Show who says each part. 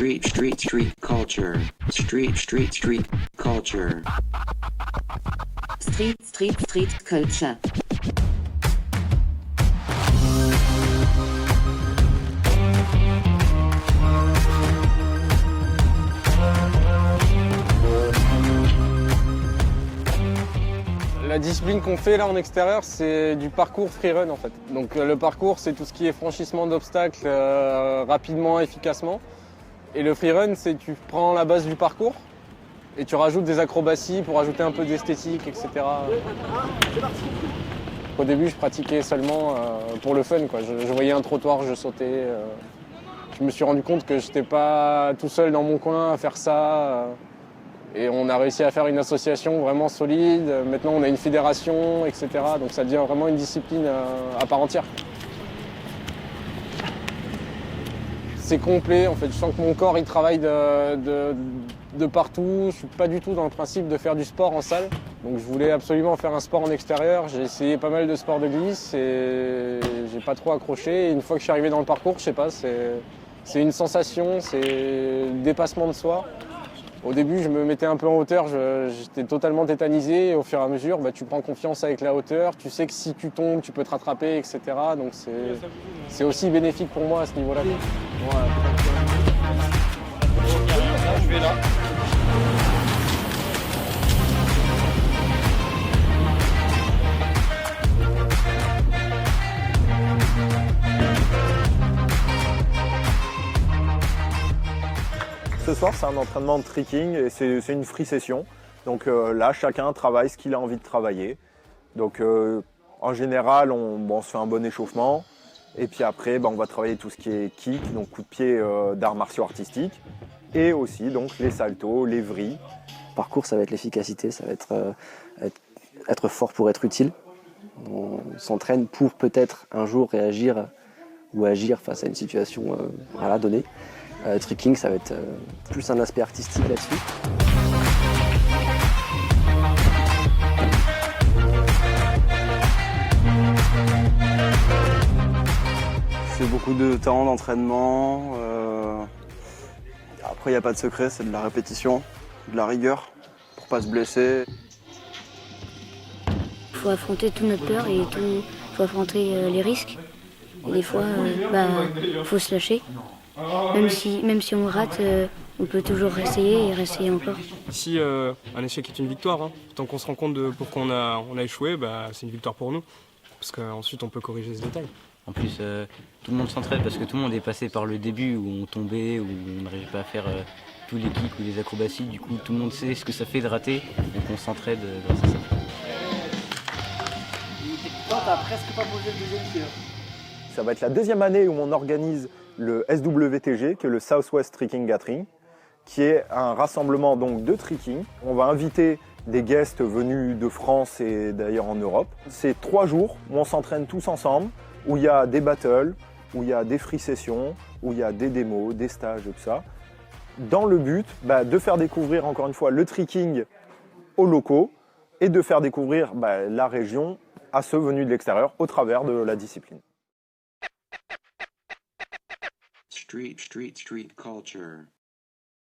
Speaker 1: Street culture. Street culture.
Speaker 2: Street culture.
Speaker 3: La discipline qu'on fait là en extérieur, c'est du parcours freerun en fait. Donc le parcours, c'est tout ce qui est franchissement d'obstacles rapidement, efficacement. Et le freerun, c'est tu prends la base du parcours et tu rajoutes des acrobaties pour ajouter un peu d'esthétique, etc. Au début, je pratiquais seulement pour le fun, quoi. Je voyais un trottoir, je sautais. Je me suis rendu compte que je n'étais pas tout seul dans mon coin à faire ça. Et on a réussi à faire une association vraiment solide. Maintenant, on a une fédération, etc. Donc ça devient vraiment une discipline à part entière. C'est complet, en fait. Je sens que mon corps, il travaille de partout. Je suis pas du tout dans le principe de faire du sport en salle. Donc je voulais absolument faire un sport en extérieur. J'ai essayé pas mal de sports de glisse et j'ai pas trop accroché. Et une fois que je suis arrivé dans le parcours, je sais pas, c'est une sensation, c'est le dépassement de soi. Au début, je me mettais un peu en hauteur, j'étais totalement tétanisé. Et au fur et à mesure, tu prends confiance avec la hauteur. Tu sais que si tu tombes, tu peux te rattraper, etc. Donc c'est aussi bénéfique pour moi à ce niveau-là.
Speaker 4: Je vais là.
Speaker 5: Ce soir, c'est un entraînement de tricking et c'est une free session. Donc là, chacun travaille ce qu'il a envie de travailler. Donc en général, on se fait un bon échauffement. Et puis après, on va travailler tout ce qui est kick, donc coup de pied d'arts martiaux artistiques. Et aussi donc les saltos, les vrilles.
Speaker 6: Le parcours, ça va être l'efficacité, ça va être fort pour être utile. On s'entraîne pour peut-être un jour réagir ou agir face à une situation donnée. Tricking, ça va être plus un aspect artistique là-dessus.
Speaker 7: C'est beaucoup de temps d'entraînement. Après, il n'y a pas de secret, c'est de la répétition, de la rigueur pour pas se blesser.
Speaker 8: Il faut affronter toute notre peur et il faut affronter les risques. Et des fois, il faut se lâcher. Même si on rate, on peut toujours essayer et réessayer encore.
Speaker 3: Ici, un échec est une victoire. Hein. Tant qu'on se rend compte de pourquoi on a échoué, c'est une victoire pour nous. Parce qu'ensuite, on peut corriger ce détail.
Speaker 9: En plus, tout le monde s'entraide parce que tout le monde est passé par le début où on tombait, où on n'arrivait pas à faire tous les kicks ou les acrobaties. Du coup, tout le monde sait ce que ça fait de rater, donc on s'entraide grâce à ça.
Speaker 4: Toi, t'as presque pas posé le deuxième pied.
Speaker 5: Ça va être la deuxième année où on organise le SWTG, qui est le Southwest Tricking Gathering, qui est un rassemblement donc de tricking. On va inviter des guests venus de France et d'ailleurs en Europe. C'est 3 jours où on s'entraîne tous ensemble, où il y a des battles, où il y a des free sessions, où il y a des démos, des stages et tout ça, dans le but de faire découvrir encore une fois le tricking aux locaux et de faire découvrir la région à ceux venus de l'extérieur au travers de la discipline.
Speaker 1: Street culture.